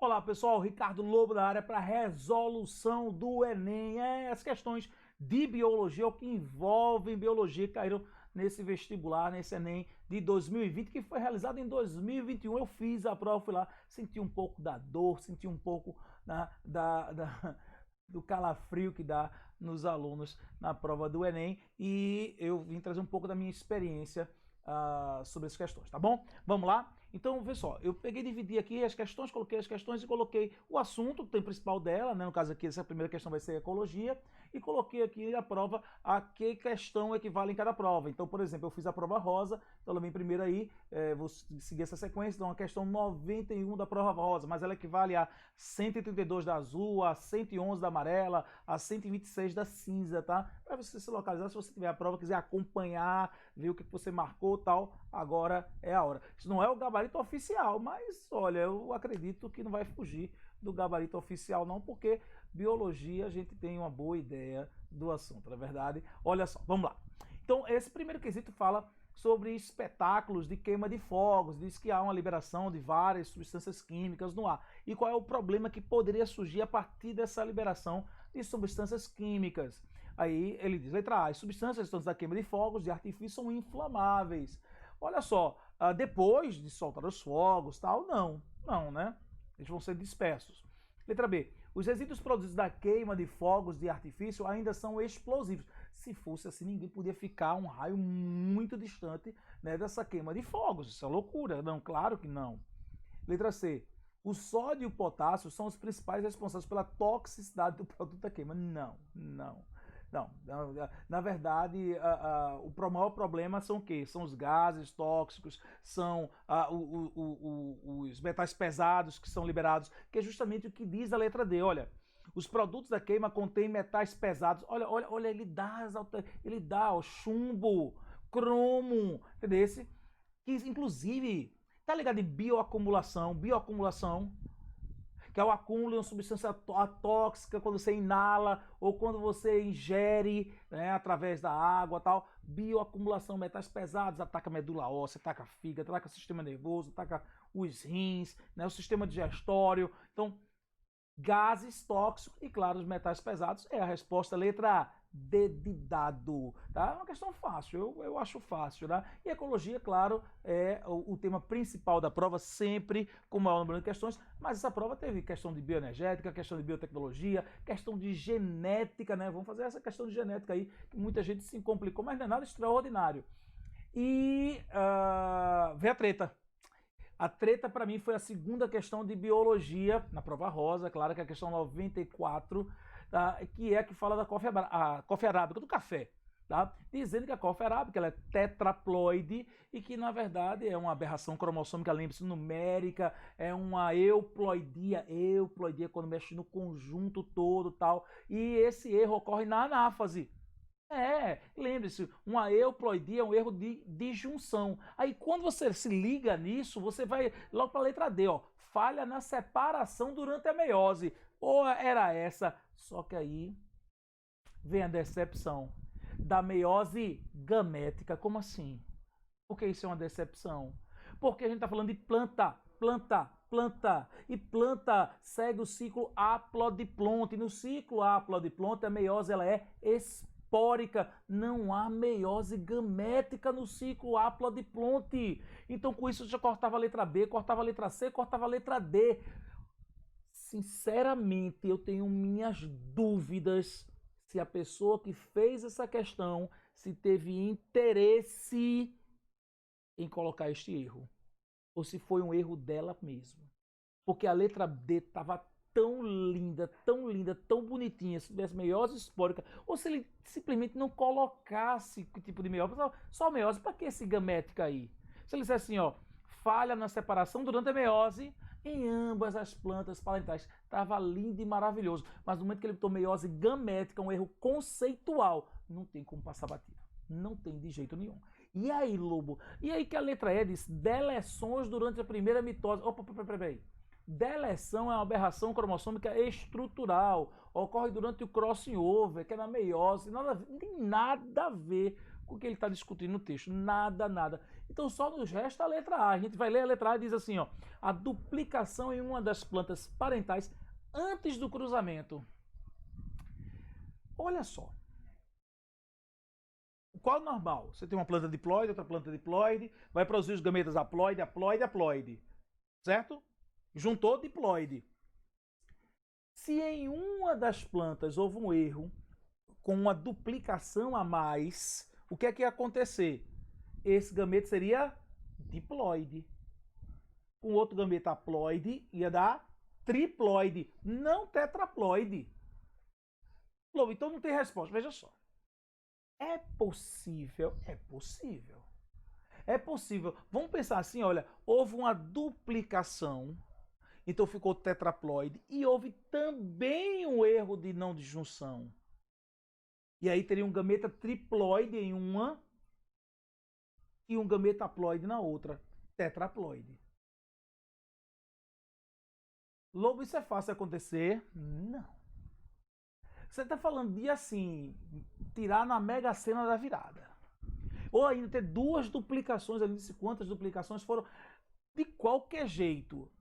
Olá pessoal, Ricardo Lobo da área para resolução do Enem. As questões de biologia, o que envolvem biologia, caíram nesse vestibular, nesse Enem de 2020, que foi realizado em 2021. Eu fiz a prova, fui lá, senti um pouco da dor, senti um pouco do calafrio que dá nos alunos na prova do Enem, e eu vim trazer um pouco da minha experiência sobre essas questões, tá bom? Vamos lá? Então, vê só, eu peguei e dividi aqui as questões, coloquei as questões e coloquei o assunto, o tema principal dela, né? No caso aqui, essa primeira questão vai ser ecologia, e coloquei aqui a prova a que questão equivale em cada prova. Então, por exemplo, eu fiz a prova rosa, então ela vem primeiro aí, vou seguir essa sequência, então a questão 91 da prova rosa, mas ela equivale a 132 da azul, a 111 da amarela, a 126 da cinza, tá? Para você se localizar, se você tiver a prova, quiser acompanhar, ver o que você marcou, tal, agora é a hora. Isso não é o gabarito oficial, mas olha, eu acredito que não vai fugir do gabarito oficial não, porque biologia a gente tem uma boa ideia do assunto, na verdade. Olha só, vamos lá. Então, esse primeiro quesito fala sobre espetáculos de queima de fogos, diz que há uma liberação de várias substâncias químicas no ar. E qual é o problema que poderia surgir a partir dessa liberação de substâncias químicas? Aí ele diz, letra A, as substâncias da queima de fogos de artifício são inflamáveis. Olha só, depois de soltar os fogos, tal, não, né? Eles vão ser dispersos. Letra B, os resíduos produzidos da queima de fogos de artifício ainda são explosivos. Se fosse assim, ninguém podia ficar um raio muito distante, né, dessa queima de fogos. Isso é loucura. Não, claro que não. Letra C, o sódio e o potássio são os principais responsáveis pela toxicidade do produto da queima. Não. Na verdade, o maior problema são o quê? São os gases tóxicos, são os metais pesados que são liberados, que é justamente o que diz a letra D. Olha, os produtos da queima contêm metais pesados. Olha, ele dá ó, chumbo, cromo, entendeu? Que inclusive, tá ligado em bioacumulação, que é o acúmulo de uma substância tóxica quando você inala ou quando você ingere, né, através da água, tal. Bioacumulação, metais pesados, ataca a medula óssea, ataca a fígado, ataca o sistema nervoso, ataca os rins, né, o sistema digestório. Então, gases tóxicos e, claro, os metais pesados é a resposta, letra D de dado, tá? É uma questão fácil, eu acho fácil, tá? E ecologia, claro, é o tema principal da prova, sempre com o maior número de questões, mas essa prova teve questão de bioenergética, questão de biotecnologia, questão de genética, né? Vamos fazer essa questão de genética aí, que muita gente se complicou, mas não é nada extraordinário. E vem a treta. A treta, para mim, foi a segunda questão de biologia, na prova rosa, claro, que é a questão 94, tá? Que é a que fala da coffea arábica, do café. Tá? Dizendo que a coffea arábica ela é tetraploide e que, na verdade, é uma aberração cromossômica, lembre-se, numérica, é uma euploidia quando mexe no conjunto todo, tal. E esse erro ocorre na anáfase. Lembre-se, uma euploidia é um erro de disjunção. Aí quando você se liga nisso, você vai logo para a letra D, ó, falha na separação durante a meiose. Ou era essa, só que aí vem a decepção da meiose gamética. Como assim? Por que isso é uma decepção? Porque a gente está falando de planta. E planta segue o ciclo haplodiplonte. E no ciclo haplodiplonte, a meiose ela é espórica, não há meiose gamética no ciclo haplodiplonte. Então, com isso, eu já cortava a letra B, cortava a letra C, cortava a letra D. Sinceramente, eu tenho minhas dúvidas se a pessoa que fez essa questão se teve interesse em colocar este erro, ou se foi um erro dela mesmo. Porque a letra D estava tão linda, tão bonitinha, se tivesse meiose espórica, ou se ele simplesmente não colocasse que tipo de meiose, só meiose, para que esse gamética aí? Se ele dissesse assim, ó, falha na separação durante a meiose em ambas as plantas parentais, estava lindo e maravilhoso, mas no momento que ele botou meiose gamética, um erro conceitual, não tem como passar batido, não tem de jeito nenhum. E aí, Lobo? E aí que a letra E diz deleções durante a primeira mitose. Opa, peraí. Deleção é uma aberração cromossômica estrutural, ocorre durante o crossing over, que é na meiose, não tem nada a ver com o que ele está discutindo no texto, nada. Então só nos resta a letra A. A gente vai ler a letra A e diz assim, ó, a duplicação em uma das plantas parentais antes do cruzamento. Olha só. Qual é o normal? Você tem uma planta diploide, outra planta diploide, vai produzir os gametas haploide, haploide, haploide. Certo? Juntou diploide. Se em uma das plantas houve um erro com uma duplicação a mais, o que é que ia acontecer? Esse gameta seria diploide. Com outro gameta haploide ia dar triploide, não tetraploide. Então não tem resposta. Veja só. É possível, é possível. É possível. Vamos pensar assim, olha, houve uma duplicação, então ficou tetraploide, e houve também um erro de não disjunção. E aí teria um gameta triploide em uma e um gameta haploide na outra, tetraploide. Lobo, isso é fácil acontecer? Não. Você está falando de, assim, tirar na Mega Sena da virada. Ou ainda ter duas duplicações, eu disse quantas duplicações foram, de qualquer jeito.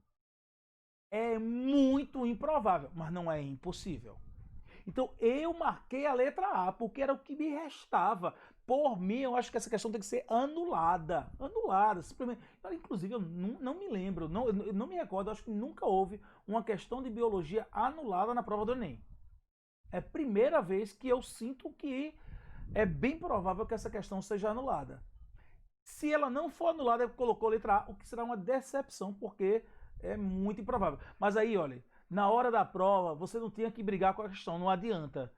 É muito improvável, mas não é impossível. Então eu marquei a letra A, porque era o que me restava. Por mim, eu acho que essa questão tem que ser anulada. Anulada, simplesmente. Inclusive, eu não me lembro, eu não me recordo, eu acho que nunca houve uma questão de biologia anulada na prova do Enem. É a primeira vez que eu sinto que é bem provável que essa questão seja anulada. Se ela não for anulada, colocou a letra A, o que será uma decepção, porque é muito improvável. Mas aí, olha, na hora da prova, você não tinha que brigar com a questão, não adianta.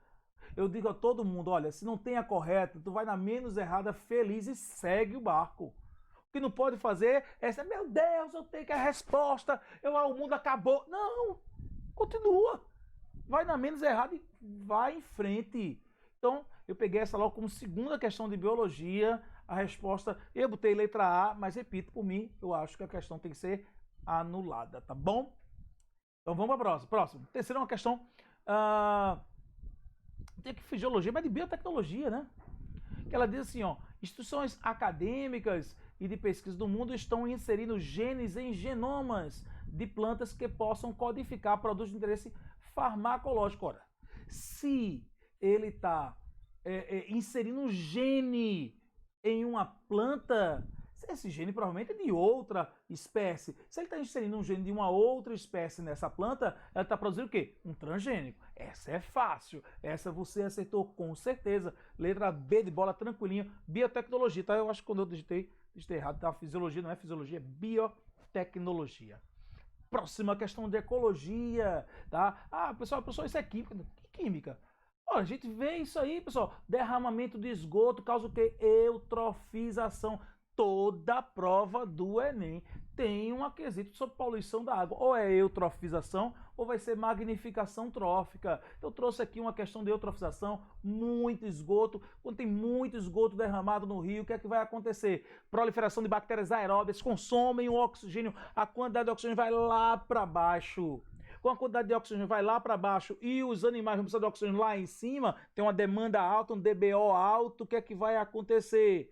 Eu digo a todo mundo, olha, se não tem a correta, tu vai na menos errada, feliz e segue o barco. O que não pode fazer é, meu Deus, eu tenho que a resposta, o mundo acabou. Não, continua. Vai na menos errada e vai em frente. Então, eu peguei essa logo como segunda questão de biologia. A resposta, eu botei letra A, mas repito, por mim, eu acho que a questão tem que ser anulada, tá bom? Então vamos para a próxima. Terceira é uma questão tem que fisiologia, mas de biotecnologia, né? Que ela diz assim, ó, instituições acadêmicas e de pesquisa do mundo estão inserindo genes em genomas de plantas que possam codificar produtos de interesse farmacológico. Ora, se ele está inserindo um gene em uma planta, esse gene provavelmente é de outra espécie. Se ele está inserindo um gene de uma outra espécie nessa planta, ela está produzindo o quê? Um transgênico. Essa é fácil. Essa você acertou com certeza. Letra B de bola, tranquilinho. Biotecnologia, tá? Eu acho que quando eu digitei errado, tá? Fisiologia, não é fisiologia, é biotecnologia. Próxima questão de ecologia, tá? Pessoal, isso é química. Que química? Olha, a gente vê isso aí, pessoal. Derramamento de esgoto causa o quê? Eutrofização. Toda prova do Enem tem um quesito sobre poluição da água. Ou é eutrofização ou vai ser magnificação trófica. Eu trouxe aqui uma questão de eutrofização, muito esgoto. Quando tem muito esgoto derramado no rio, o que é que vai acontecer? Proliferação de bactérias aeróbias, consomem o oxigênio, a quantidade de oxigênio vai lá para baixo. Com a quantidade de oxigênio vai lá para baixo e os animais vão precisar de oxigênio lá em cima, tem uma demanda alta, um DBO alto, o que é que vai acontecer?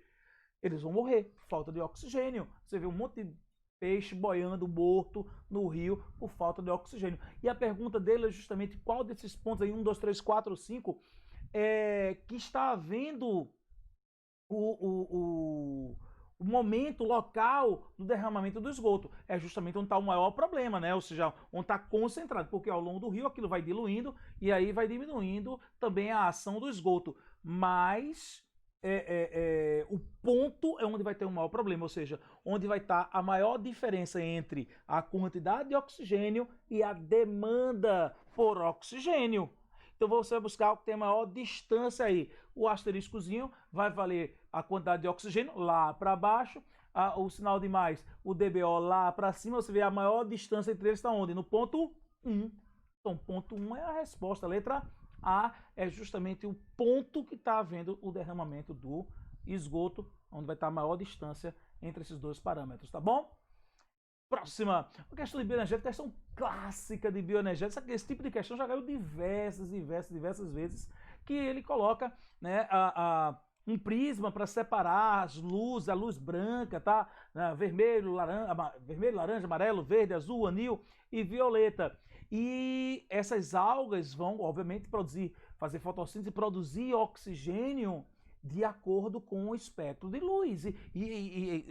Eles vão morrer por falta de oxigênio. Você vê um monte de peixe boiando morto no rio por falta de oxigênio. E a pergunta dele é justamente qual desses pontos aí, 1, 2, 3, 4, 5, que está havendo o momento local do derramamento do esgoto. É justamente onde está o maior problema, né? Ou seja, onde está concentrado, porque ao longo do rio aquilo vai diluindo e aí vai diminuindo também a ação do esgoto. Mas o ponto é onde vai ter o maior problema, ou seja, onde vai estar a maior diferença entre a quantidade de oxigênio e a demanda por oxigênio. Então você vai buscar o que tem a maior distância aí. O asteriscozinho vai valer a quantidade de oxigênio lá para baixo, o sinal de mais, o DBO lá para cima, você vê a maior distância entre eles está onde? No ponto 1. Então, ponto 1 é a resposta, a letra A é justamente o ponto que está havendo o derramamento do esgoto, onde vai estar a maior distância entre esses dois parâmetros, tá bom? Próxima, a questão de bioenergética, questão clássica de bioenergética, esse tipo de questão já caiu diversas vezes, que ele coloca, né, um prisma para separar as luzes, a luz branca, tá? Vermelho, laranja, amarelo, verde, azul, anil e violeta. E essas algas vão, obviamente, fazer fotossíntese e produzir oxigênio de acordo com o espectro de luz.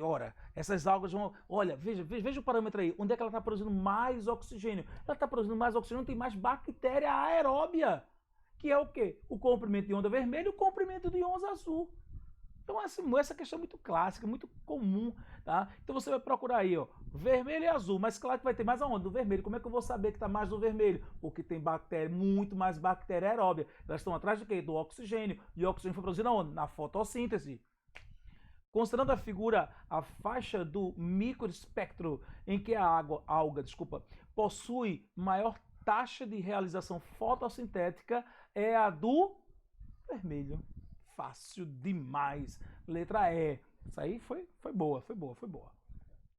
Ora, essas algas vão... Olha, veja o parâmetro aí. Onde é que ela está produzindo mais oxigênio? Ela está produzindo mais oxigênio, tem mais bactéria aeróbia, que é o quê? O comprimento de onda vermelha e o comprimento de onda azul. Então, assim, essa questão é muito clássica, muito comum, tá? Então você vai procurar aí, ó, vermelho e azul, mas claro que vai ter mais aonde? Do vermelho. Como é que eu vou saber que está mais no vermelho? Porque tem bactéria, muito mais bactéria aeróbia. Elas estão atrás do quê? Do oxigênio. E o oxigênio foi produzido aonde? Na fotossíntese. Considerando a figura, a faixa do microespectro em que a alga, possui maior taxa de realização fotossintética é a do vermelho. Fácil demais. Letra E. Isso aí foi boa.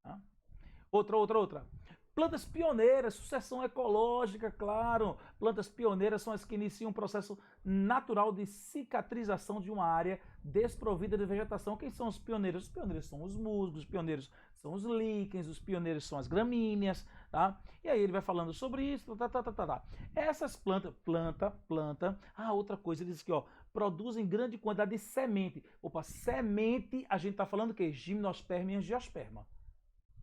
Tá? Outra. Plantas pioneiras, sucessão ecológica, claro. Plantas pioneiras são as que iniciam um processo natural de cicatrização de uma área desprovida de vegetação. Quem são os pioneiros? Os pioneiros são os musgos, os pioneiros são os líquens, os pioneiros são as gramíneas, tá? E aí ele vai falando sobre isso, tá. Essas plantas, outra coisa, ele diz aqui, ó, produzem grande quantidade de semente. Opa, semente, a gente está falando o quê? Gimnosperma e angiosperma.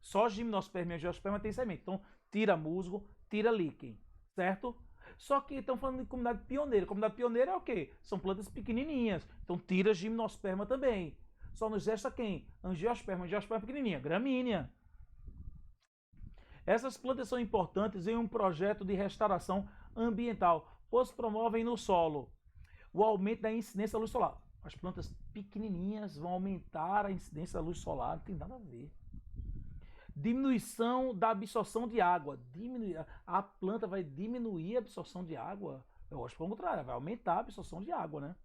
Só gimnosperma e angiosperma tem semente. Então, tira musgo, tira líquen, certo? Só que estão falando de comunidade pioneira. Comunidade pioneira é o quê? São plantas pequenininhas. Então, tira gimnosperma também. Só nos resta quem? Angiosperma pequenininha, gramínea. Essas plantas são importantes em um projeto de restauração ambiental, pois promovem no solo o aumento da incidência da luz solar. As plantas pequenininhas vão aumentar a incidência da luz solar, não tem nada a ver. Diminuição da absorção de água. A planta vai diminuir a absorção de água? Eu acho que é o contrário, vai aumentar a absorção de água, né?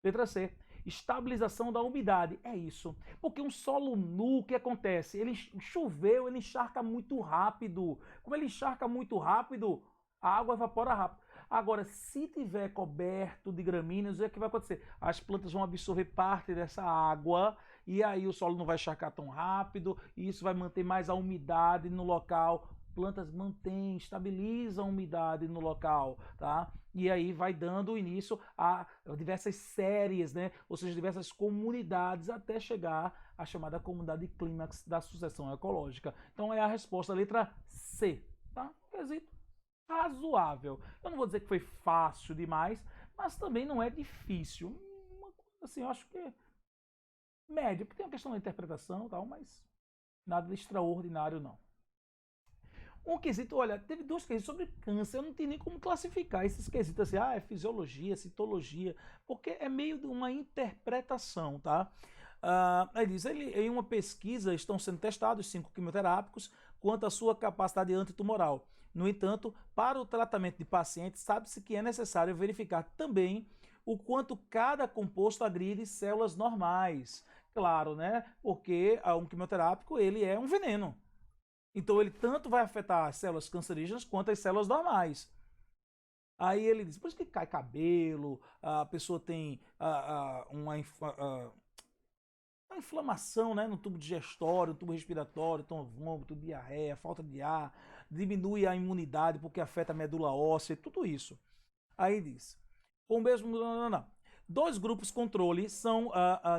Letra C. Estabilização da umidade. É isso. Porque um solo nu, o que acontece? Ele choveu, ele encharca muito rápido. Como ele encharca muito rápido, a água evapora rápido. Agora, se tiver coberto de gramíneas, o que vai acontecer? As plantas vão absorver parte dessa água e aí o solo não vai encharcar tão rápido e isso vai manter mais a umidade no local. Plantas mantêm, estabilizam a umidade no local, tá? E aí vai dando início a diversas séries, né? Ou seja, diversas comunidades até chegar à chamada comunidade clímax da sucessão ecológica. Então é a resposta, a letra C, tá? Quesito razoável. Eu não vou dizer que foi fácil demais, mas também não é difícil. Assim, eu acho que é médio, porque tem uma questão da interpretação e tal, mas nada de extraordinário não. Um quesito, olha, teve dois quesitos sobre câncer, eu não tenho nem como classificar esses quesitos assim, é fisiologia, citologia, porque é meio de uma interpretação, tá? Ele diz, em uma pesquisa estão sendo testados 5 quimioterápicos quanto à sua capacidade antitumoral. No entanto, para o tratamento de pacientes, sabe-se que é necessário verificar também o quanto cada composto agride células normais. Claro, né? Porque um quimioterápico, ele é um veneno. Então, ele tanto vai afetar as células cancerígenas quanto as células normais. Aí ele diz, por isso que cai cabelo, a pessoa tem uma inflamação, né, no tubo digestório, no tubo respiratório, então vômito, diarreia, falta de ar, diminui a imunidade porque afeta a medula óssea, tudo isso. Aí diz, com o mesmo... Não. 2 grupos controle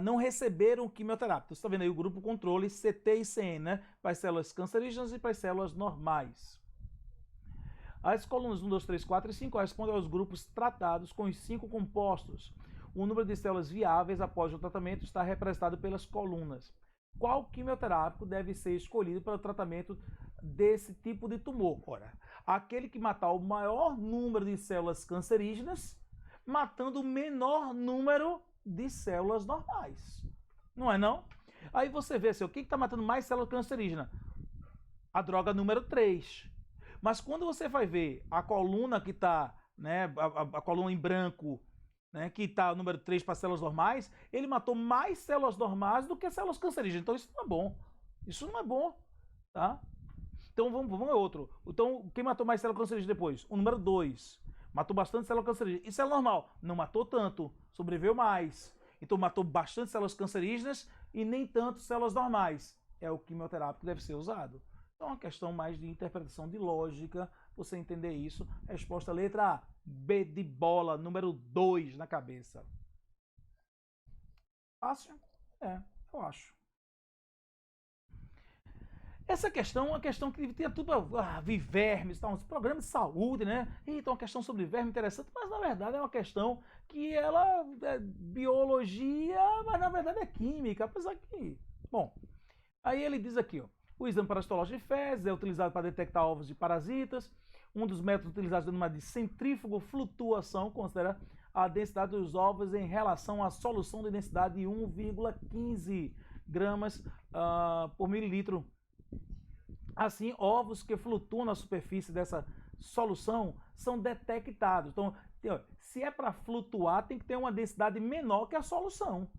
não receberam quimioterapia. Você está vendo aí o grupo controle CT e CN, né? Para as células cancerígenas e para as células normais. As colunas 1, 2, 3, 4 e 5 correspondem aos grupos tratados com os 5 compostos. O número de células viáveis após o tratamento está representado pelas colunas. Qual quimioterápico deve ser escolhido para o tratamento desse tipo de tumor? Ora, aquele que matar o maior número de células cancerígenas, matando o menor número de células normais. Não é não? Aí você vê assim, o que está matando mais células cancerígenas? A droga número 3. Mas quando você vai ver a coluna que está, né, a coluna em branco, né, que está o número 3 para células normais, ele matou mais células normais do que células cancerígenas. Então isso não é bom. Isso não é bom, tá? Então vamos a outro. Então quem matou mais células cancerígenas depois? O número 2. Matou bastante célula cancerígena. Isso é normal. Não matou tanto. Sobreviveu mais. Então matou bastante células cancerígenas e nem tanto células normais. É o quimioterápico que deve ser usado. Então é uma questão mais de interpretação de lógica, você entender isso. Resposta letra A, B de bola, número 2 na cabeça. Fácil? É, eu acho. Essa questão é uma questão que tem tudo a ver vermes, tá, uns programas de saúde, né? Então, uma questão sobre verme interessante, mas na verdade é uma questão que ela é biologia, mas na verdade é química, apesar que... Bom, aí ele diz aqui, ó, o exame parasitológico de fezes é utilizado para detectar ovos de parasitas. Um dos métodos utilizados é o de centrífugo flutuação, considera a densidade dos ovos em relação à solução de densidade de 1,15 gramas por mililitro. Assim, ovos que flutuam na superfície dessa solução são detectados. Então, se é para flutuar, tem que ter uma densidade menor que a solução.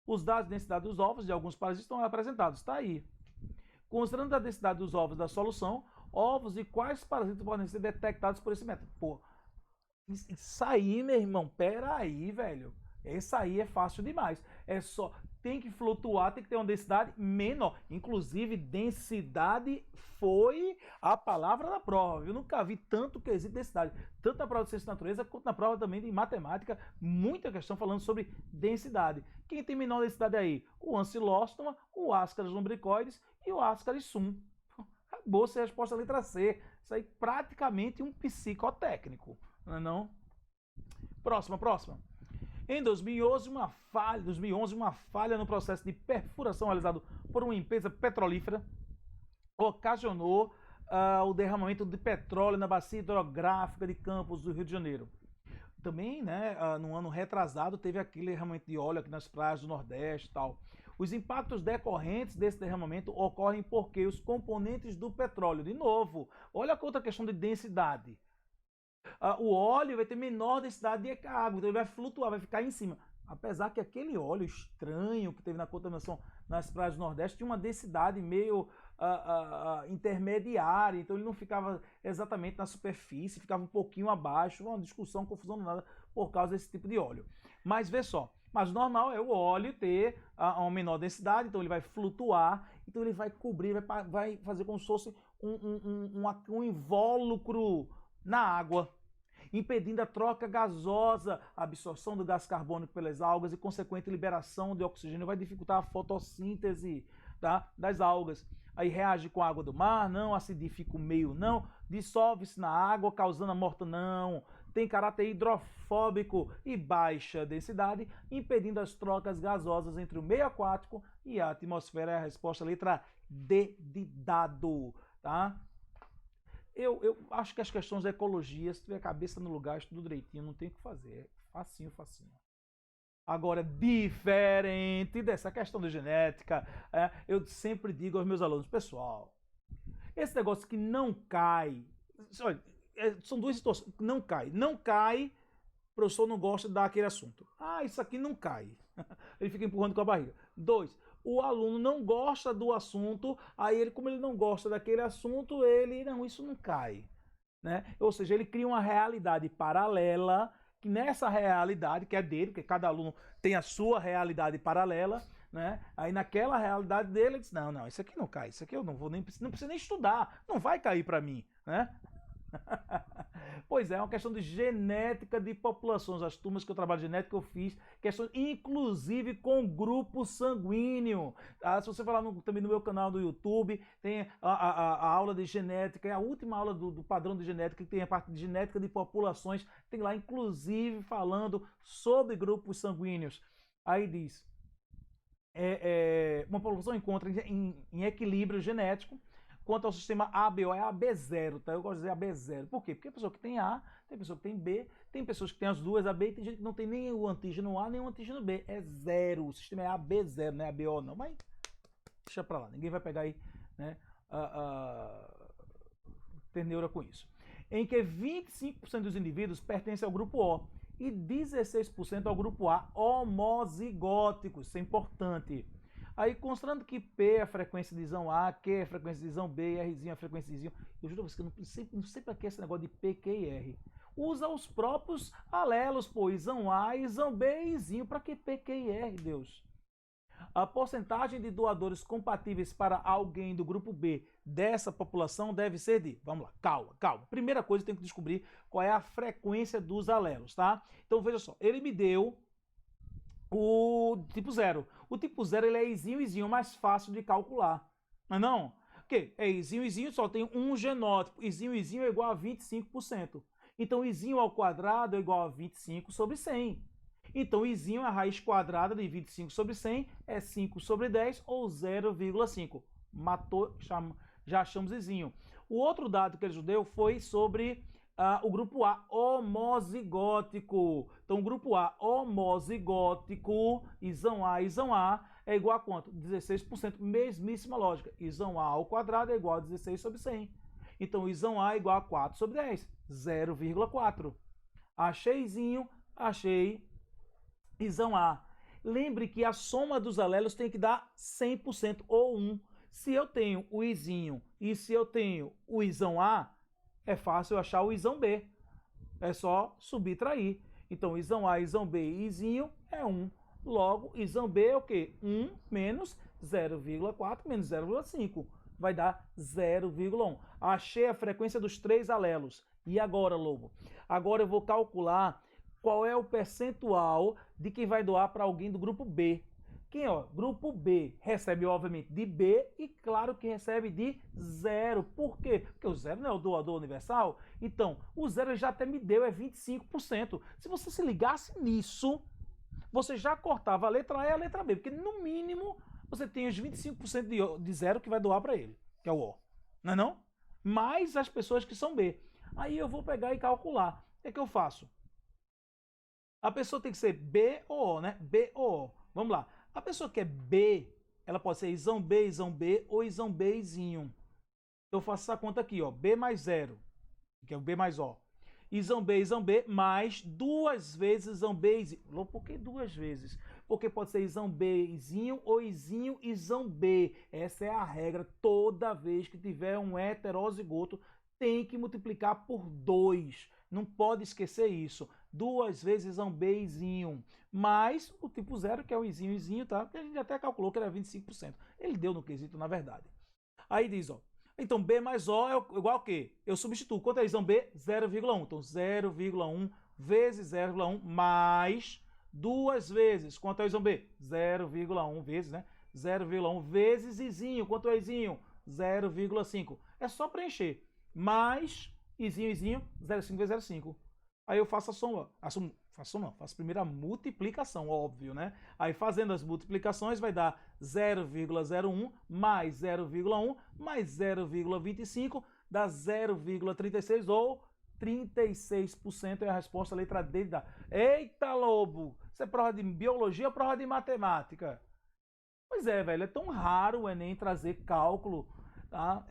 Os dados de densidade dos ovos de alguns parasitas estão apresentados. Está aí. Considerando a densidade dos ovos da solução, ovos e quais parasitas podem ser detectados por esse método? Pô, isso aí, meu irmão, pera aí, velho. Isso aí é fácil demais. É só... Tem que flutuar, tem que ter uma densidade menor. Inclusive, densidade foi a palavra da prova. Eu nunca vi tanto quesito densidade. Tanto na prova de ciência da natureza, quanto na prova também de matemática. Muita questão falando sobre densidade. Quem tem menor densidade aí? O Ancylostoma, o Ascaris lumbricoides e o Ascaris sum. Acabou, essa é a resposta da letra C. Isso aí praticamente um psicotécnico. Não é não? Próxima. Em 2011, uma falha no processo de perfuração realizado por uma empresa petrolífera ocasionou o derramamento de petróleo na bacia hidrográfica de Campos do Rio de Janeiro. Também, né, no ano retrasado, teve aquele derramamento de óleo aqui nas praias do Nordeste e tal. Os impactos decorrentes desse derramamento ocorrem porque os componentes do petróleo, de novo, olha a outra questão de densidade. O óleo vai ter menor densidade que a água, então ele vai flutuar, vai ficar em cima. Apesar que aquele óleo estranho que teve na contaminação nas praias do Nordeste tinha uma densidade meio intermediária, então ele não ficava exatamente na superfície, ficava um pouquinho abaixo, uma discussão, confusão nada por causa desse tipo de óleo. Mas vê só, mas o normal é o óleo ter uma menor densidade, então ele vai flutuar, então ele vai cobrir, vai fazer como se fosse um invólucro na água, impedindo a troca gasosa, a absorção do gás carbônico pelas algas e consequente liberação de oxigênio, vai dificultar a fotossíntese, tá, das algas. Aí reage com a água do mar, não, acidifica o meio, não, dissolve-se na água, causando a morte, não, tem caráter hidrofóbico e baixa densidade, impedindo as trocas gasosas entre o meio aquático e a atmosfera. É a resposta, letra D de dado, tá? Eu acho que as questões da ecologia, se tiver a cabeça no lugar, estudo direitinho, não tem o que fazer. É facinho. Agora, diferente dessa questão da genética, eu sempre digo aos meus alunos, pessoal, esse negócio que não cai, olha, são duas situações, não cai, o professor não gosta daquele assunto. Isso aqui não cai. Ele fica empurrando com a barriga. 2, o aluno não gosta do assunto, aí ele, como ele não gosta daquele assunto, isso não cai, né? Ou seja, ele cria uma realidade paralela, que nessa realidade, que é dele, porque cada aluno tem a sua realidade paralela, né? Aí naquela realidade dele, ele diz, não, isso aqui não cai, isso aqui eu não preciso nem estudar, não vai cair para mim, né? Pois é uma questão de genética de populações. As turmas que eu trabalho de genética eu fiz questões, inclusive com grupo sanguíneo. Se você falar também no meu canal do YouTube, tem a aula de genética, é a última aula do padrão de genética, que tem a parte de genética de populações, tem lá inclusive falando sobre grupos sanguíneos. Aí diz, uma população encontra em equilíbrio genético. Quanto ao sistema ABO, é AB0, tá? Eu gosto de dizer AB0. Por quê? Porque a pessoa que tem A, tem pessoa que tem B, tem pessoas que tem as duas AB, e tem gente que não tem nem o antígeno A, nem o antígeno B. É zero. O sistema é AB0, não é ABO não. Mas deixa pra lá, ninguém vai pegar aí, né, ter neura com isso. Em que 25% dos indivíduos pertencem ao grupo O e 16% ao grupo A homozigóticos. Isso é importante. Aí, considerando que P é a frequência de isão A, Q é a frequência de isão B, e Rzinho é a frequência de isão... Eu juro a você que eu não sei pra que esse negócio de P, Q e R. Usa os próprios alelos, pô, isão A, isão B e izinho. Para que P, Q e R, Deus? A porcentagem de doadores compatíveis para alguém do grupo B dessa população deve ser de... Vamos lá, calma, calma. Primeira coisa, tem que descobrir qual é a frequência dos alelos, tá? Então, veja só, ele me deu o tipo 0. O tipo 0, ele é izinho, izinho, mais fácil de calcular. Não é não? Porque é izinho, izinho, só tem um genótipo. Izinho, izinho é igual a 25%. Então, izinho ao quadrado é igual a 25 sobre 100. Então, izinho, a raiz quadrada de 25 sobre 100 é 5 sobre 10 ou 0,5. Matou, já achamos izinho. O outro dado que ele nos deu foi sobre o grupo A homozigótico. Então, o grupo A homozigótico, isão A, é igual a quanto? 16%. Mesmíssima lógica. Isão A ao quadrado é igual a 16 sobre 100. Então, isão A é igual a 4 sobre 10. 0,4. Achei izinho, achei isão A. Lembre que a soma dos alelos tem que dar 100% ou 1. Se eu tenho o izinho e se eu tenho o isão A, é fácil eu achar o isão B. É só subtrair. Então, isão A, isão B e izinho é 1. Logo, isão B é o quê? 1 menos 0,4 menos 0,5. Vai dar 0,1. Achei a frequência dos 3 alelos. E agora, Lobo? Agora eu vou calcular qual é o percentual de quem vai doar para alguém do grupo B. Quem, ó, grupo B recebe, obviamente, de B e, claro, que recebe de 0. Por quê? Porque o 0 não é o doador universal. Então, o 0 já até me deu, é 25%. Se você se ligasse nisso, você já cortava a letra A e a letra B, porque, no mínimo, você tem os 25% de 0 que vai doar para ele, que é o O. Não é não? Mais as pessoas que são B. Aí eu vou pegar e calcular. O que eu faço? A pessoa tem que ser B ou O, né? B ou O. Vamos lá. A pessoa que é B, ela pode ser isão B ou isão B, izinho. Eu faço essa conta aqui, ó. B mais 0, que é o B mais O. Isão B, mais 2 vezes isão B, izinho. Por que 2 vezes? Porque pode ser isão B, izinho ou izinho, isão B. Essa é a regra. Toda vez que tiver um heterozigoto, tem que multiplicar por 2. Não pode esquecer isso. 2 vezes isão B, izinho, mais o tipo 0, que é o izinho, izinho, tá? Que a gente até calculou que era 25%. Ele deu no quesito, na verdade. Aí diz, ó. Então, B mais O é igual a quê? Eu substituo. Quanto é isão B? 0,1. Então, 0,1 vezes 0,1 mais 2 vezes. Quanto é isão B? 0,1 vezes, né? 0,1 vezes izinho. Quanto é izinho? 0,5. É só preencher. Mais izinho, izinho, 0,5 vezes 0,5. Aí eu faço a soma. Faço primeiro a multiplicação, óbvio, né? Aí fazendo as multiplicações vai dar 0,01 mais 0,1 mais 0,25 dá 0,36 ou 36% é a resposta, a letra D dá. Eita, Lobo! Isso é prova de biologia ou prova de matemática? Pois é, velho, é tão raro o Enem trazer cálculo, tá?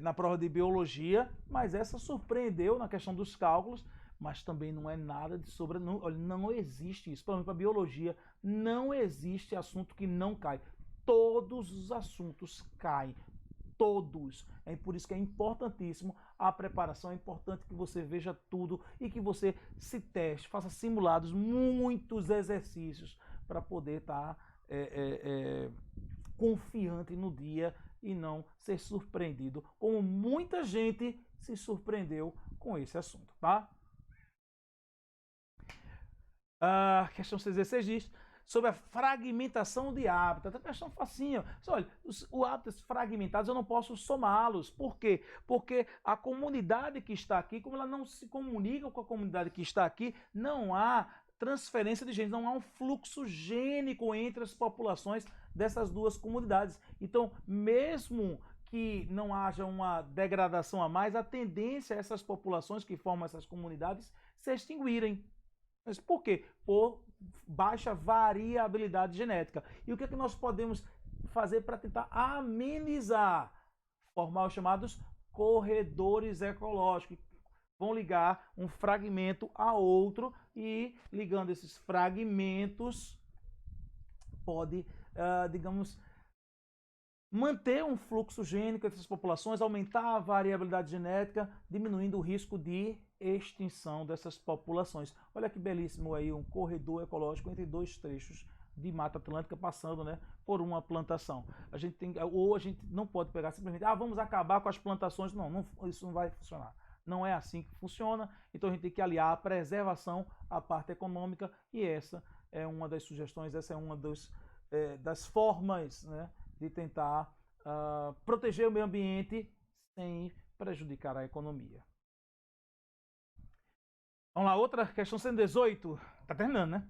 Na prova de biologia, mas essa surpreendeu na questão dos cálculos, mas também não é nada de sobre... Não existe isso. Pelo menos para biologia, não existe assunto que não cai. Todos os assuntos caem. Todos. É por isso que é importantíssimo a preparação. É importante que você veja tudo e que você se teste, faça simulados, muitos exercícios para poder estar confiante no dia e não ser surpreendido, como muita gente se surpreendeu com esse assunto, tá? Questão 16 diz sobre a fragmentação de hábitats. É uma questão facinha. Olha, os hábitats fragmentados eu não posso somá-los. Por quê? Porque a comunidade que está aqui, como ela não se comunica com a comunidade que está aqui, não há transferência de genes, não há um fluxo gênico entre as populações dessas duas comunidades. Então, mesmo que não haja uma degradação a mais, a tendência é essas populações que formam essas comunidades se extinguirem. Mas por quê? Por baixa variabilidade genética. E o que é que nós podemos fazer para tentar amenizar? Formar os chamados corredores ecológicos. Vão ligar um fragmento a outro e ligando esses fragmentos pode, digamos, manter um fluxo gênico entre as populações, aumentar a variabilidade genética, diminuindo o risco de extinção dessas populações. Olha que belíssimo aí, um corredor ecológico entre dois trechos de Mata Atlântica passando, né, por uma plantação. A gente não pode pegar simplesmente, vamos acabar com as plantações. Não, isso não vai funcionar. Não é assim que funciona, então a gente tem que aliar a preservação à parte econômica, e essa é uma das sugestões, essa é uma das formas, né, de tentar proteger o meio ambiente sem prejudicar a economia. Vamos lá, outra questão 118, tá terminando, né?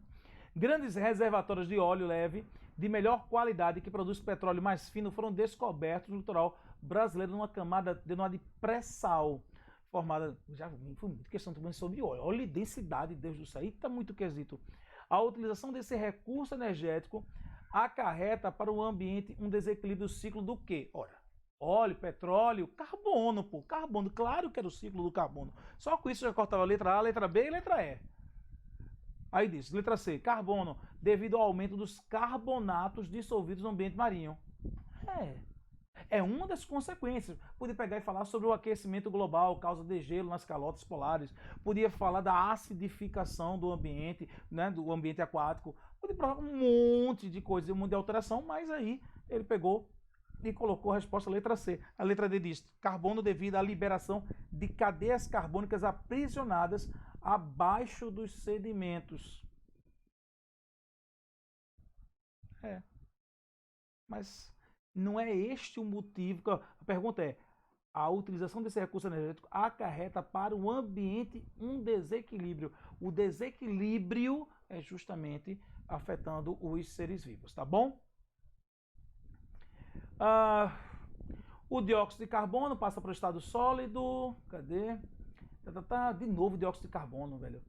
Grandes reservatórios de óleo leve de melhor qualidade que produz petróleo mais fino foram descobertos no litoral brasileiro numa camada denominada de pré-sal, formada, já foi muita questão também sobre óleo, olha a densidade, Deus do céu, está muito quesito. A utilização desse recurso energético acarreta para o ambiente um desequilíbrio do ciclo do quê? Ora, óleo, petróleo, carbono, pô, carbono, claro que era o ciclo do carbono. Só com isso já cortava a letra A, a letra B e a letra E. Aí diz, letra C, carbono, devido ao aumento dos carbonatos dissolvidos no ambiente marinho. É uma das consequências. Podia pegar e falar sobre o aquecimento global, causa de gelo nas calotas polares. Podia falar da acidificação do ambiente, né, do ambiente aquático. Podia falar um monte de coisa, um monte de alteração, mas aí ele pegou e colocou a resposta letra C. A letra D diz, carbono devido à liberação de cadeias carbônicas aprisionadas abaixo dos sedimentos. Mas não é este o motivo. A pergunta é, a utilização desse recurso energético acarreta para o ambiente um desequilíbrio. O desequilíbrio é justamente afetando os seres vivos, tá bom? O dióxido de carbono passa para o estado sólido. Cadê? De novo dióxido de carbono, velho.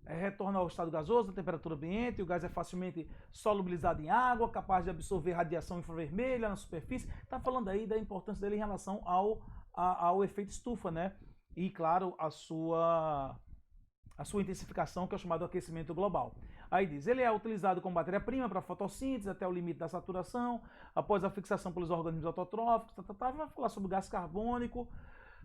Retorna ao estado gasoso, da temperatura ambiente, o gás é facilmente solubilizado em água, capaz de absorver radiação infravermelha na superfície. Está falando aí da importância dele em relação ao efeito estufa, né? E, claro, a sua intensificação, que é o chamado aquecimento global. Aí diz, ele é utilizado como matéria-prima para fotossíntese até o limite da saturação, após a fixação pelos organismos autotróficos, vai falar sobre o gás carbônico.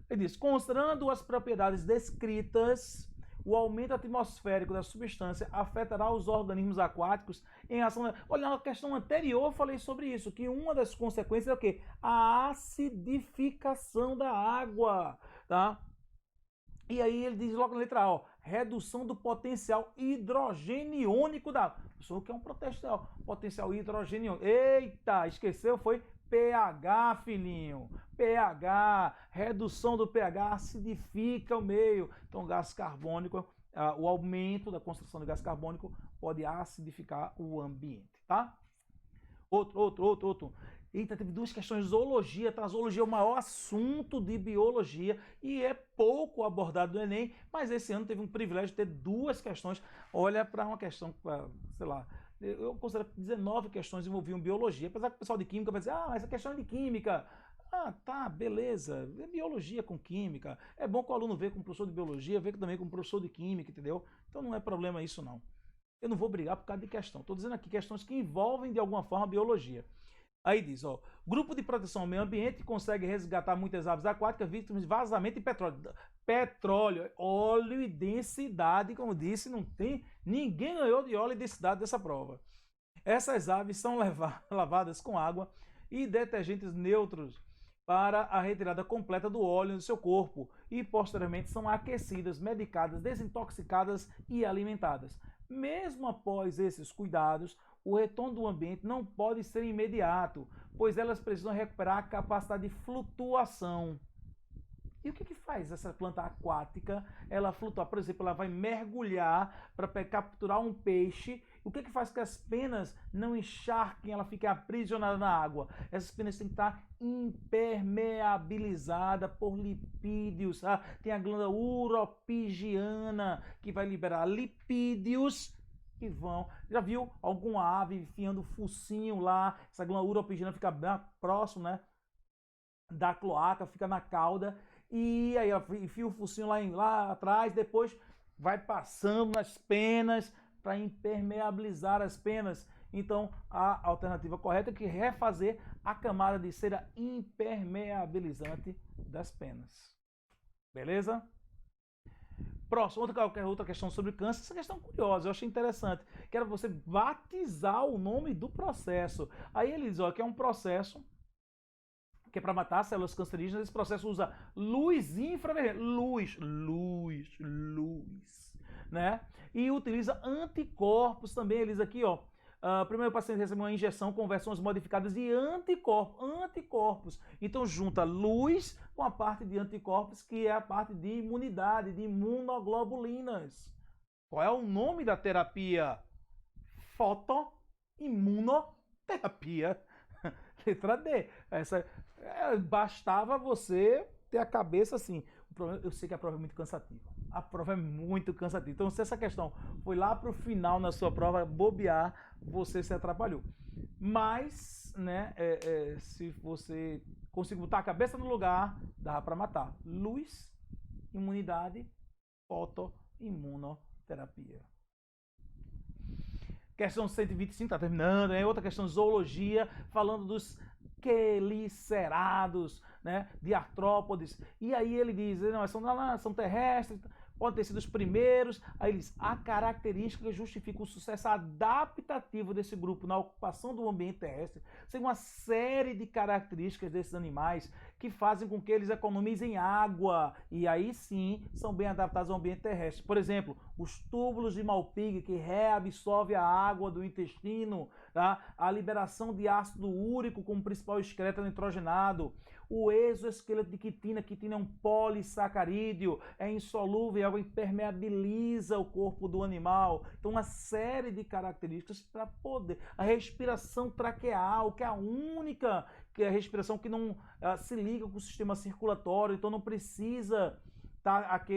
Ele diz, considerando as propriedades descritas, o aumento atmosférico da substância afetará os organismos aquáticos em ação... Olha, na questão anterior eu falei sobre isso, que uma das consequências é o quê? A acidificação da água, tá? E aí ele diz logo na letra A, redução do potencial hidrogeniônico da água. O que é um potencial hidrogeniônico? Eita, esqueceu? Foi pH, filhinho. pH, redução do pH acidifica o meio. Então, gás carbônico, o aumento da concentração de gás carbônico pode acidificar o ambiente, tá? Outro. Eita, teve duas questões de zoologia, tá? A zoologia é o maior assunto de biologia e é pouco abordado no Enem, mas esse ano teve um privilégio de ter duas questões. Olha para uma questão, sei lá, eu considero que 19 questões envolviam biologia, apesar que o pessoal de química vai dizer, essa questão é de química. Tá, beleza, é biologia com química. É bom que o aluno veja com o professor de biologia, veja também com o professor de química, entendeu? Então não é problema isso não. Eu não vou brigar por causa de questão. Estou dizendo aqui questões que envolvem de alguma forma a biologia. Aí diz, grupo de proteção ao meio ambiente consegue resgatar muitas aves aquáticas vítimas de vazamento de petróleo. Petróleo, óleo e densidade, como disse, não tem... Ninguém ganhou de óleo e densidade dessa prova. Essas aves são lavadas com água e detergentes neutros para a retirada completa do óleo do seu corpo e posteriormente são aquecidas, medicadas, desintoxicadas e alimentadas. Mesmo após esses cuidados, o retorno do ambiente não pode ser imediato, pois elas precisam recuperar a capacidade de flutuação. E o que faz essa planta aquática? Ela flutuar, por exemplo, ela vai mergulhar para capturar um peixe. O que faz que as penas não encharquem, ela fique aprisionada na água? Essas penas têm que estar impermeabilizadas por lipídios. Tem a glândula uropigiana que vai liberar lipídios que vão... Já viu alguma ave enfiando o focinho lá? Essa glândula uropigiana fica bem próximo, né, da cloaca, fica na cauda. E aí ela enfia o focinho lá atrás, depois vai passando nas penas para impermeabilizar as penas. Então, a alternativa correta é que refazer a camada de cera impermeabilizante das penas. Beleza? Próximo, outra questão sobre câncer, essa questão curiosa, eu achei interessante, que era você batizar o nome do processo. Aí ele diz, ó, que é um processo que é para matar células cancerígenas, esse processo usa luz infravermelha, luz, né? E utiliza anticorpos também, eles aqui, ó, primeiro o paciente recebe uma injeção com versões modificadas de anticorpos. Então junta luz com a parte de anticorpos, que é a parte de imunidade, de imunoglobulinas. Qual é o nome da terapia? Fotoimunoterapia. Letra D. Bastava você ter a cabeça assim. Eu sei que a prova é muito cansativa. A prova é muito cansativa. Então, se essa questão foi lá para o final na sua prova, bobear, você se atrapalhou. Mas, né, se você conseguir botar a cabeça no lugar, dá para matar. Luz, imunidade, fotoimunoterapia. Questão 125, está terminando, né? Outra questão, zoologia, falando dos quelicerados, né, de artrópodes. E aí ele diz, não, são terrestres, podem ter sido os primeiros. Aí ele diz, a característica que justifica o sucesso adaptativo desse grupo na ocupação do ambiente terrestre, tem uma série de características desses animais que fazem com que eles economizem água, e aí sim são bem adaptados ao ambiente terrestre. Por exemplo, os túbulos de Malpighi, que reabsorve a água do intestino, tá? A liberação de ácido úrico como principal excreto nitrogenado, o exoesqueleto de quitina, quitina é um polissacarídeo, é insolúvel, a água impermeabiliza o corpo do animal. Então, uma série de características para poder. A respiração traqueal, que é a única que é a respiração que não se liga com o sistema circulatório, então não precisa estar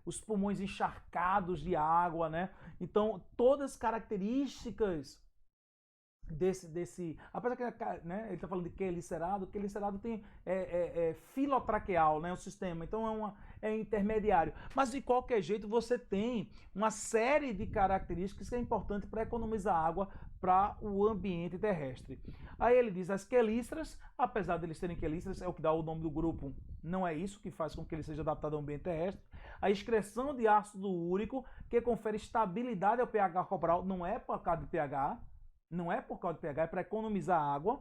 os pulmões encharcados de água, né? Então, todas as características apesar que, né, ele está falando de quelicerado tem filotraqueal, né, o sistema, então é intermediário. Mas de qualquer jeito você tem uma série de características que é importante para economizar água para o ambiente terrestre. Aí ele diz as quelíceras, apesar de eles terem quelíceras, é o que dá o nome do grupo, não é isso que faz com que ele seja adaptado ao ambiente terrestre. A excreção de ácido úrico, que confere estabilidade ao pH corporal, não é por causa do pH, é para economizar água.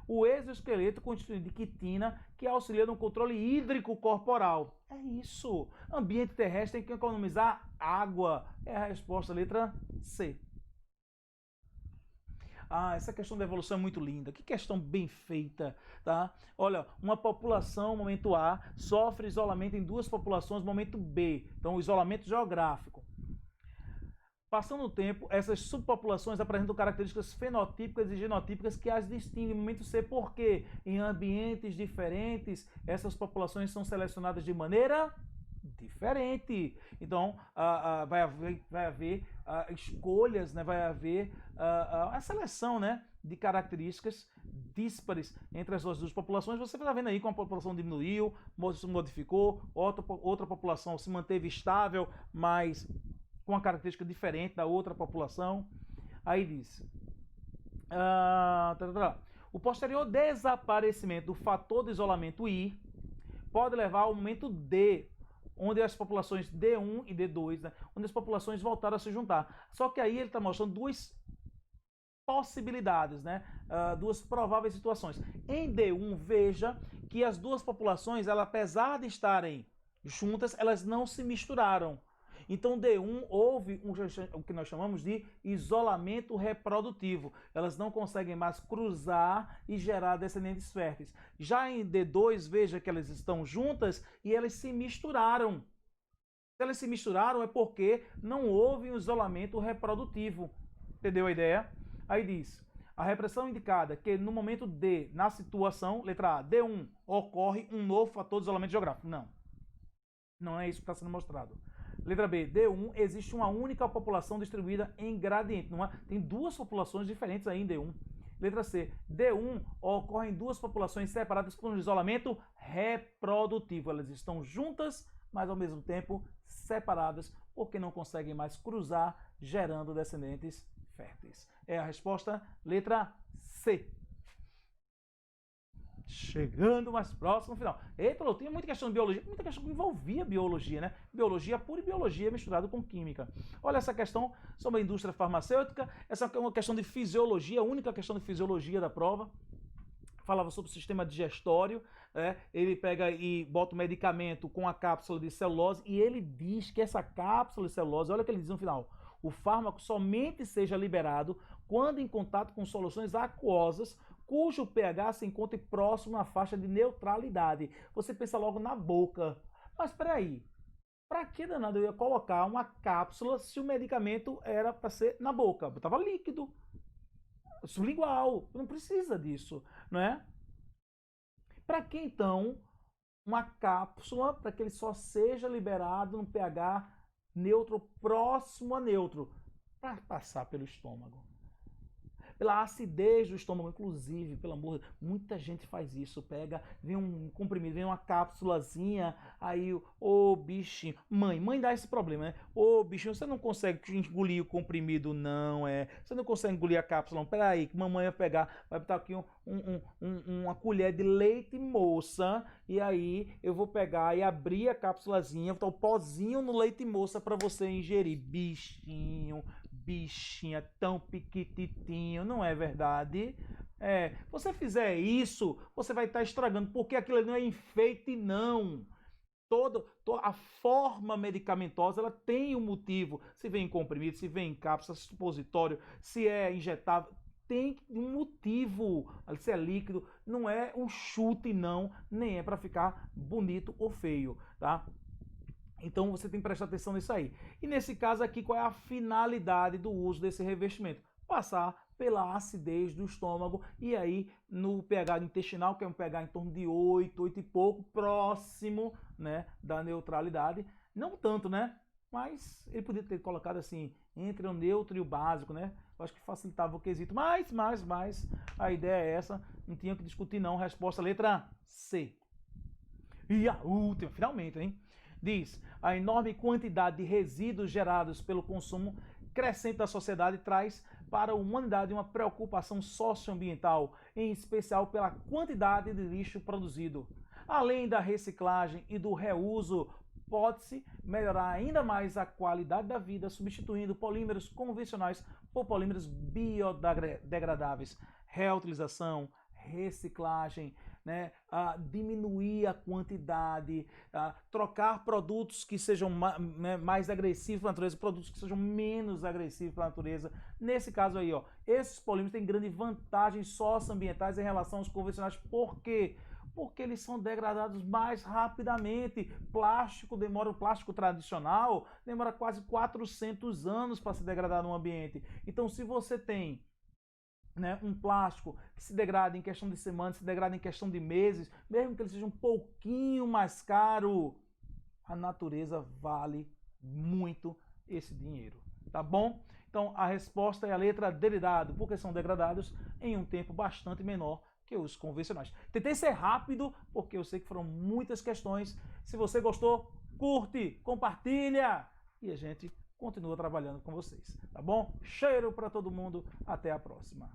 O exoesqueleto constituído de quitina, que auxilia no controle hídrico corporal. É isso. Ambiente terrestre tem que economizar água. É a resposta, letra C. Essa questão da evolução é muito linda. Que questão bem feita, tá? Olha, uma população, momento A, sofre isolamento em duas populações, momento B. Então, o isolamento geográfico. Passando o tempo, essas subpopulações apresentam características fenotípicas e genotípicas que as distinguem no momento C, porque em ambientes diferentes, essas populações são selecionadas de maneira diferente. Então, vai haver escolhas, né? Vai haver a seleção, né, de características díspares entre as duas populações. Você está vendo aí que uma população diminuiu, se modificou, outra população se manteve estável, mas com uma característica diferente da outra população. Aí diz, o posterior desaparecimento do fator de isolamento I pode levar ao momento D, onde as populações D1 e D2, né, onde as populações voltaram a se juntar. Só que aí ele está mostrando duas possibilidades, né, duas prováveis situações. Em D1, veja que as duas populações, apesar de estarem juntas, elas não se misturaram. Então, D1 houve o que nós chamamos de isolamento reprodutivo. Elas não conseguem mais cruzar e gerar descendentes férteis. Já em D2, veja que elas estão juntas e elas se misturaram. Se elas se misturaram é porque não houve um isolamento reprodutivo. Entendeu a ideia? Aí diz, a repressão indicada que no momento D, na situação, letra A, D1, ocorre um novo fator de isolamento geográfico. Não. Não é isso que está sendo mostrado. Letra B, D1, existe uma única população distribuída em gradiente. Não é? Tem duas populações diferentes aí em D1. Letra C, D1 ocorre em duas populações separadas por um isolamento reprodutivo. Elas estão juntas, mas ao mesmo tempo separadas, porque não conseguem mais cruzar, gerando descendentes férteis. É a resposta letra C. Chegando mais próximo ao final. Eita, eu tinha muita questão de biologia, muita questão que envolvia biologia, né? Biologia pura e biologia misturada com química. Olha essa questão sobre a indústria farmacêutica, essa é uma questão de fisiologia, a única questão de fisiologia da prova. Falava sobre o sistema digestório, ele pega e bota o medicamento com a cápsula de celulose e ele diz que essa cápsula de celulose, olha o que ele diz no final, o fármaco somente seja liberado quando em contato com soluções aquosas cujo pH se encontre próximo à faixa de neutralidade. Você pensa logo na boca. Mas espera aí, para que danado eu ia colocar uma cápsula se o medicamento era para ser na boca? Estava líquido, sublingual, não precisa disso, não é? Para que então uma cápsula para que ele só seja liberado no pH neutro próximo a neutro? Para passar pelo estômago. Pela acidez do estômago, inclusive, pelo amor de Deus, muita gente faz isso, pega, vem um comprimido, vem uma cápsulazinha, aí, ô bichinho, mãe dá esse problema, né? Ô bichinho, você não consegue engolir o comprimido, não, você não consegue engolir a cápsula, não, peraí, que mamãe vai pegar, vai botar aqui uma colher de leite moça, e aí eu vou pegar e abrir a cápsulazinha, botar o pozinho no leite moça para você ingerir, bichinha tão piquititinho, não é verdade? Você fizer isso, você vai estar estragando, porque aquilo não é enfeite, não. Toda a forma medicamentosa, ela tem um motivo. Se vem em comprimido, se vem em cápsula, supositório, se é injetável, tem um motivo. Se é líquido, não é um chute, não, nem é para ficar bonito ou feio, tá? Então você tem que prestar atenção nisso aí. E nesse caso aqui, qual é a finalidade do uso desse revestimento? Passar pela acidez do estômago e aí no pH intestinal, que é um pH em torno de 8 e pouco, próximo, né, da neutralidade. Não tanto, né? Mas ele podia ter colocado assim, entre o neutro e o básico, né? Eu acho que facilitava o quesito. Mas a ideia é essa, não tinha que discutir não. Resposta letra C. E a última, finalmente, hein? Diz, a enorme quantidade de resíduos gerados pelo consumo crescente da sociedade traz para a humanidade uma preocupação socioambiental, em especial pela quantidade de lixo produzido. Além da reciclagem e do reuso, pode-se melhorar ainda mais a qualidade da vida, substituindo polímeros convencionais por polímeros biodegradáveis. Reutilização, reciclagem, né, diminuir a quantidade, trocar produtos que sejam mais agressivos para a natureza, produtos que sejam menos agressivos para a natureza. Nesse caso aí, esses polímeros têm grandes vantagens socioambientais em relação aos convencionais. Por quê? Porque eles são degradados mais rapidamente. O plástico tradicional demora quase 400 anos para se degradar no ambiente. Então, se você tem um plástico que se degrada em questão de semanas, se degrada em questão de meses, mesmo que ele seja um pouquinho mais caro, a natureza vale muito esse dinheiro, tá bom? Então a resposta é a letra D, porque são degradados em um tempo bastante menor que os convencionais. Tentei ser rápido, porque eu sei que foram muitas questões. Se você gostou, curte, compartilha e a gente continua trabalhando com vocês, tá bom? Cheiro para todo mundo, até a próxima.